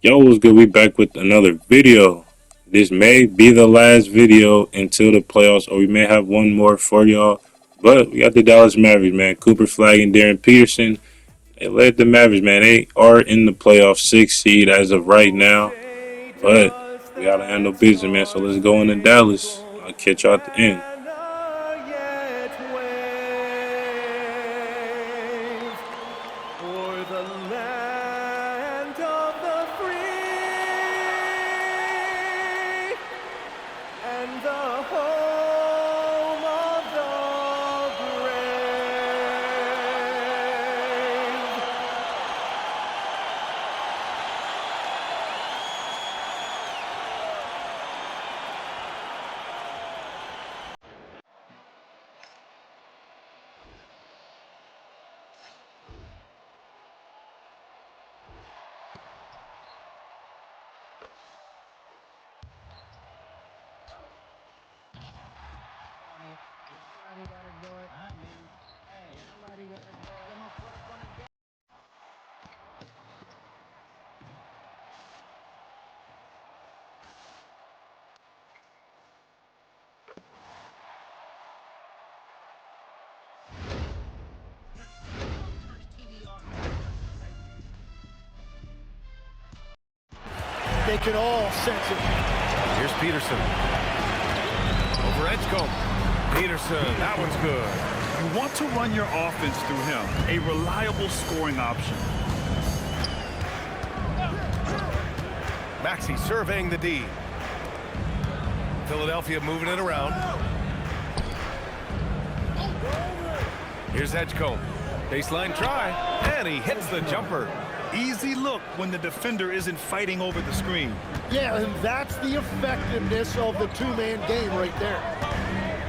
Yo, what's good? We back with another video. This may be the last video until the playoffs, or we may have one more for y'all. But we got the Dallas Mavericks, man. Cooper Flag and Darren Peterson. They led the Mavericks, man. They are in the playoff 6 seed as of right now. But we gotta handle business, man. So let's go into Dallas. I'll catch y'all at the end. They can all sense it. Here's Peterson. Over Edgecombe. Peterson, that one's good. You want to run your offense through him, a reliable scoring option. Maxey surveying the D. Philadelphia moving it around. Here's Edgecombe. Baseline try, and he hits the jumper. Easy look when the defender isn't fighting over the screen. Yeah, and that's the effectiveness of the two-man game right there.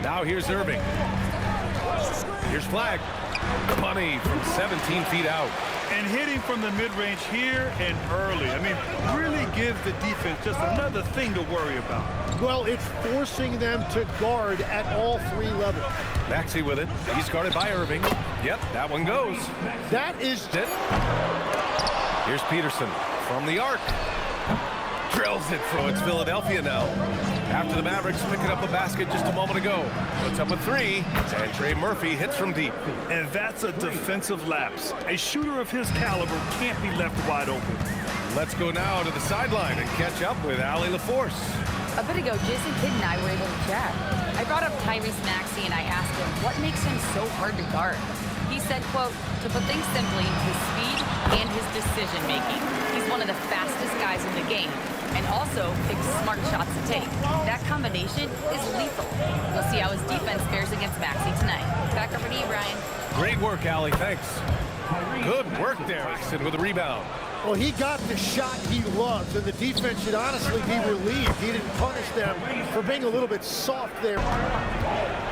Now here's Irving. Here's Flag. Money from 17 feet out. And hitting from the mid-range here and early. I mean, really gives the defense just another thing to worry about. Well, it's forcing them to guard at all three levels. Maxey with it. He's guarded by Irving. Yep, that one goes. That is it. Here's Peterson from the arc. Drills it for it's Philadelphia now. After the Mavericks picking up a basket just a moment ago. Puts up a three, and Trey Murphy hits from deep. And that's a defensive lapse. A shooter of his caliber can't be left wide open. Let's go now to the sideline and catch up with Allie LaForce. A bit ago, Jason Kidd and I were able to chat. I brought up Tyrese Maxey and I asked him what makes him so hard to guard. He said, quote, to put things simply, his speed and his decision-making. He's one of the fastest guys in the game and also picks smart shots to take. That combination is lethal. We'll see how his defense fares against Maxey tonight. Back over to you, Brian. Great work, Allie. Thanks. Good work there. Axton with a rebound. Well, he got the shot he loves, and the defense should honestly be relieved. He didn't punish them for being a little bit soft there.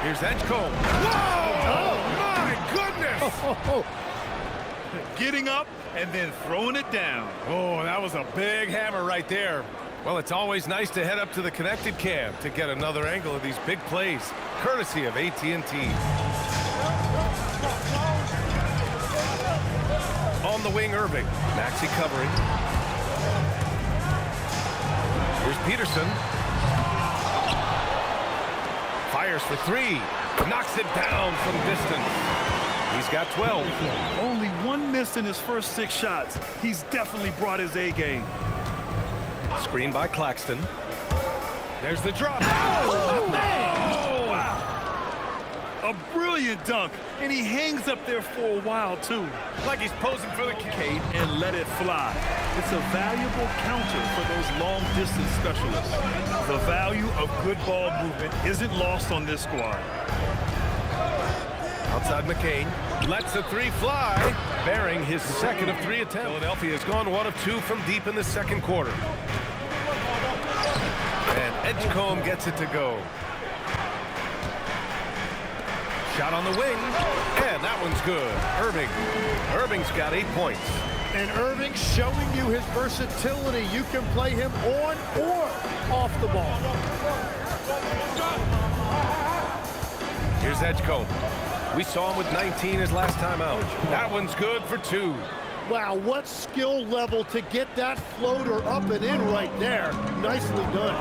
Here's Edgecombe. Whoa! Oh, my goodness! Getting up and then throwing it down. Oh, that was a big hammer right there. Well, it's always nice to head up to the connected cam to get another angle of these big plays, courtesy of AT&T. On the wing, Irving. Maxey covering. Here's Peterson. Fires for three. Knocks it down from distance. He's got 12. Only one miss in his first 6 shots. He's definitely brought his A game. Screen by Claxton. There's the drop. Oh, wow. A brilliant dunk, and he hangs up there for a while, too. Like he's posing for the kick. And let it fly. It's a valuable counter for those long-distance specialists. The value of good ball movement isn't lost on this squad. Outside McCain. Lets the three fly, bearing his second of 3 attempts. Philadelphia has gone 1 of 2 from deep in the second quarter. And Edgecombe gets it to go. Shot on the wing, and that one's good. Irving's got 8 points. And Irving showing you his versatility. You can play him on or off the ball. Here's Edgecombe. We saw him with 19 his last time out. That one's good for 2. Wow, what skill level to get that floater up and in right there. Nicely done.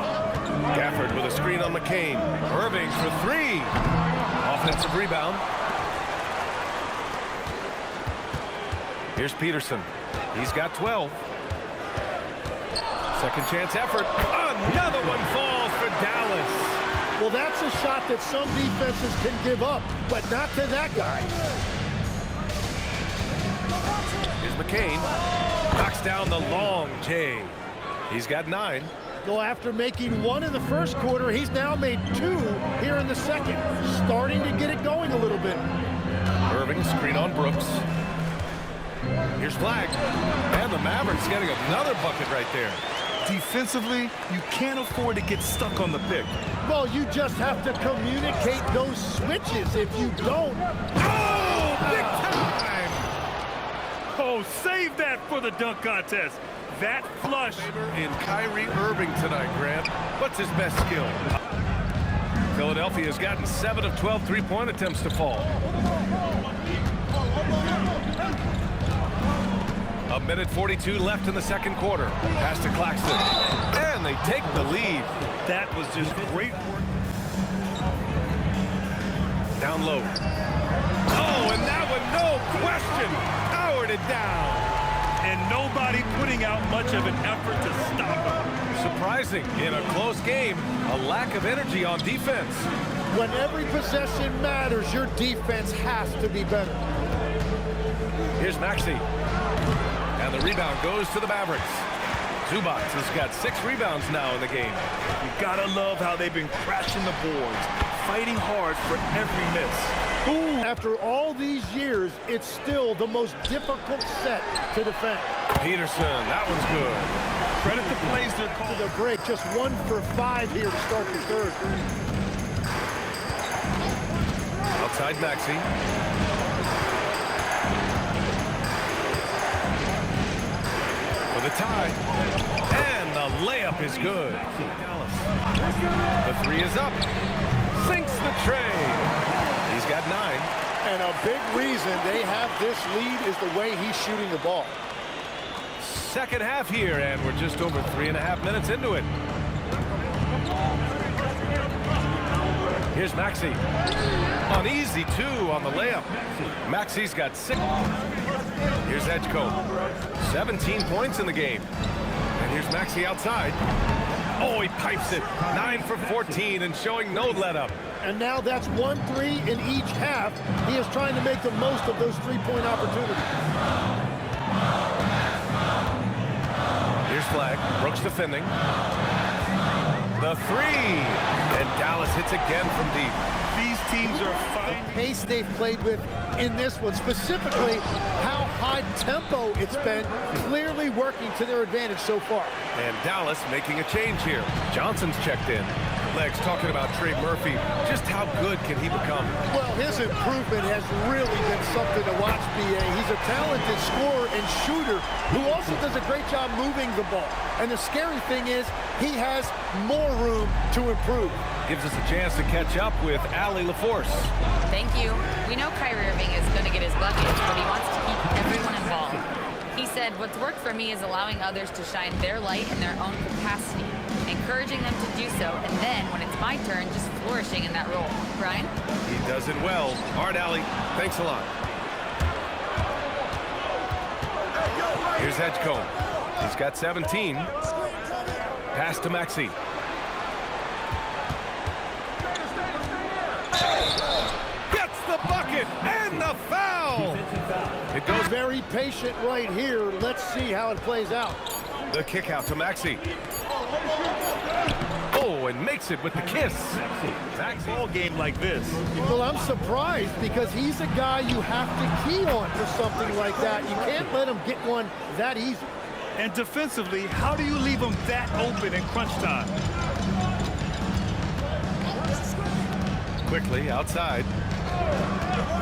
Gafford with a screen on McCain. Irving for three. Offensive rebound. Here's Peterson. He's got 12. Second chance effort. Another one falls for Dallas. Well, that's a shot that some defenses can give up, but not to that guy. Here's McCain. Knocks down the long J. He's got 9. Well, after making 1 in the first quarter, he's now made 2 here in the second. Starting to get it going a little bit. Irving, screen on Brooks. Here's Flag. And the Mavericks getting another bucket right there. Defensively, you can't afford to get stuck on the pick. Well, you just have to communicate those switches. If you don't... Oh, big time! Oh, save that for the dunk contest. That flush. In Kyrie Irving tonight, Grant. What's his best skill? Philadelphia's gotten 7 of 12 three-point attempts to fall. A minute 42 left in the second quarter. Pass to Claxton. And they take the lead. That was just great work. Down low. Oh, and that one, no question, powered it down. And nobody putting out much of an effort to stop him. Surprising, in a close game, a lack of energy on defense. When every possession matters, your defense has to be better. Here's Maxey. And the rebound goes to the Mavericks. Zubac has got 6 rebounds now in the game. You gotta love how they've been crashing the boards, fighting hard for every miss. Ooh. After all these years, it's still the most difficult set to defend. Peterson, that one's good. Credit the plays they're To calling. the break, just 1 for 5 here to start the third. Outside Maxey. For the tie. And the layup is good. The 3 is up. Sinks the tray. He's got 9. And a big reason they have this lead is the way he's shooting the ball. Second half here, and we're just over 3.5 minutes into it. Here's Maxey. An easy 2 on the layup. Maxey's got 6. Here's Edgecombe. 17 points in the game. And here's Maxey outside. Oh, he pipes it. 9 for 14 and showing no let-up. And now that's 1 3 in each half. He is trying to make the most of those 3-point opportunities. Here's Flag. Brooks defending. The 3. And Dallas hits again from deep. These teams are fine. Pace they've played with in this one, specifically how high tempo it's been, clearly working to their advantage so far. And Dallas making a change here. Johnson's checked in. Legs talking about Trey Murphy. Just how good can he become? Well, his improvement has really been something to watch, B.A. He's a talented scorer and shooter who also does a great job moving the ball. And the scary thing is he has more room to improve. Gives us a chance to catch up with Allie LaForce. Thank you. We know Kyrie Irving is going to get his buckets, but he wants to keep everyone involved. He said, what's worked for me is allowing others to shine their light in their own capacity, encouraging them to do so, and then, when it's my turn, just flourishing in that role. Brian? He does it well. All right, Allie. Thanks a lot. Here's Edgecombe. He's got 17. Pass to Maxey. Gets the bucket and the foul. It goes Very patient right here. Let's see how it plays out. the kick out to Maxey. Oh, and makes it with the kiss. Maxey. Ball game like this. Well, I'm surprised because he's a guy you have to key on for something like that. You can't let him get one that easy. And defensively, how do you leave them that open in crunch time? Quickly outside.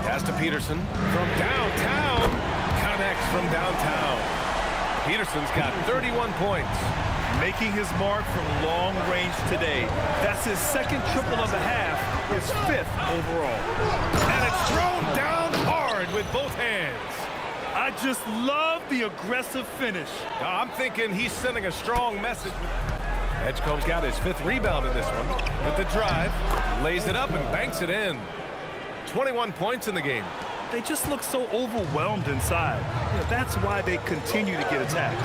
Pass to Peterson from downtown. Connects from downtown. Peterson's got 31 points. Making his mark from long range today. That's his second triple of the half, his 5th overall. And it's thrown down hard with both hands. I I just love the aggressive finish. I'm thinking he's sending a strong message. Edgecombe's got his 5th rebound in this one. With the drive, lays it up and banks it in. 21 points in the game. They just look so overwhelmed inside. That's why they continue to get attacked.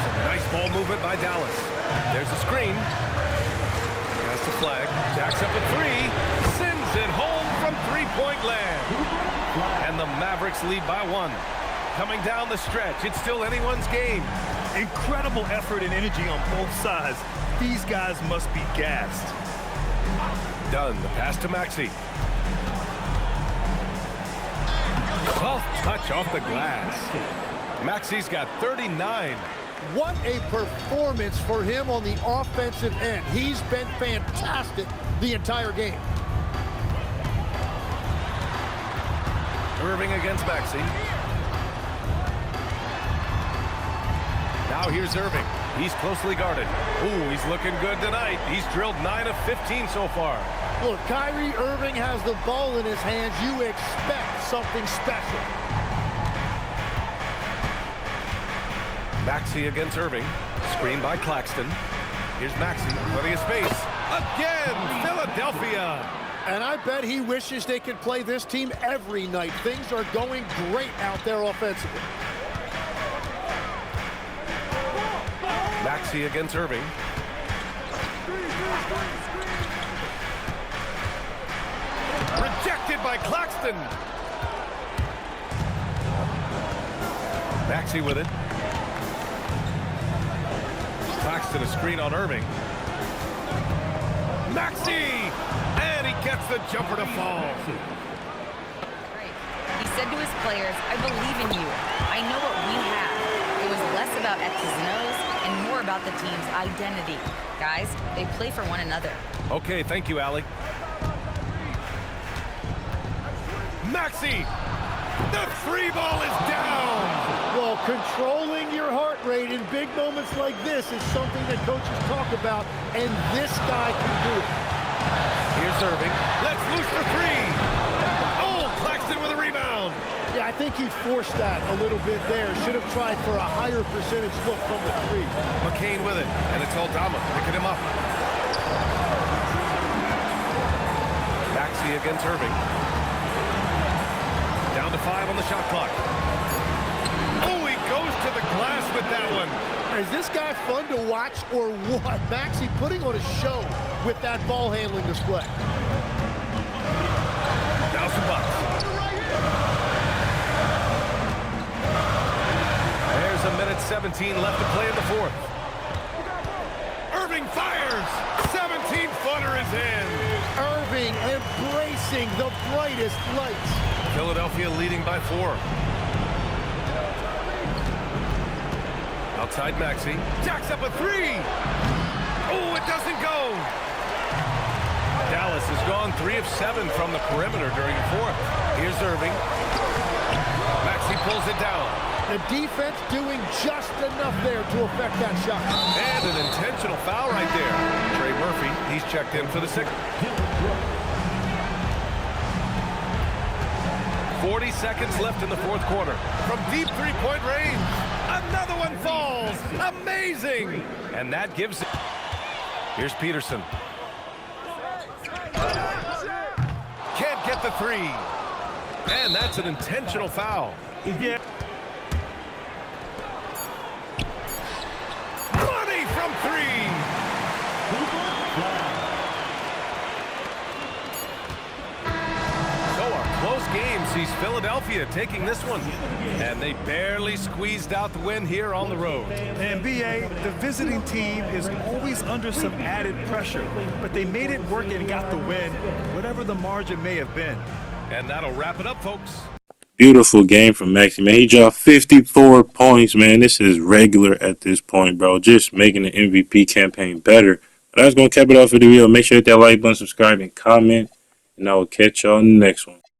Some nice ball movement by Dallas. There's a screen. Has the flag. Jacks up a 3. Sends it home from three-point land. And the Mavericks lead by 1. Coming down the stretch, it's still anyone's game. Incredible effort and energy on both sides. These guys must be gassed. Done. The pass to Maxey. Soft touch off the glass. Maxey's got 39. What a performance for him on the offensive end. He's been fantastic the entire game. Irving against Maxey. Now here's Irving. He's closely guarded. Ooh, he's looking good tonight. He's drilled 9 of 15 so far. Look, Kyrie Irving has the ball in his hands. You expect something special. Maxey against Irving. Screen by Claxton. Here's Maxey. Plenty of space. Again, Philadelphia. And I bet he wishes they could play this team every night. Things are going great out there offensively. Maxey against Irving. Rejected by Claxton. Maxey with it. Claxton a screen on Irving. Maxey! And he gets the jumper to fall. Right. He said to his players, I believe in you. I know what we have. It was less about X's and O's and more about the team's identity. Guys, they play for one another. Okay, thank you, Allie. Maxey! The 3 ball is down! Well, controlling your heart rate in big moments like this is something that coaches talk about, and this guy can do it. Here's Irving. Let's loose for 3. Oh, Claxton with a rebound. Yeah, I think he forced that a little bit there. Should have tried for a higher percentage look from the 3. McCain with it, and it's Aldama picking him up. Maxey against Irving. Down to 5 on the shot clock. Oh, he goes to the glass with that one. Is this guy fun to watch or what? Maxey putting on a show with that ball handling display. Now some Bucks. There's a minute 17 left to play in the 4th. Irving fires. 17-footer is in. Irving embracing the brightest lights. Philadelphia leading by 4. Outside Maxey. Jacks up a 3. Oh, it doesn't go. Dallas has gone 3 of 7 from the perimeter during the 4th. Here's Irving. Maxey pulls it down. The defense doing just enough there to affect that shot. And an intentional foul right there. Trey Murphy, he's checked in for the 6th. 40 seconds left in the 4th quarter. From deep 3-point range, another one falls. Amazing! And that gives it. Here's Peterson. Can't get the 3. And that's an intentional foul. Yeah. Money from 3. Game sees Philadelphia taking this one, and they barely squeezed out the win here on the road. And BA, the visiting team is always under some added pressure, but they made it work and got the win, whatever the margin may have been. And that'll wrap it up, folks. Beautiful game from Maxey, man. He dropped 54 points, man. This is regular at this point, bro. Just making the MVP campaign better. But I was going to cap it off for the video. Make sure to hit that like button, subscribe, and comment. And I will catch y'all in the next one.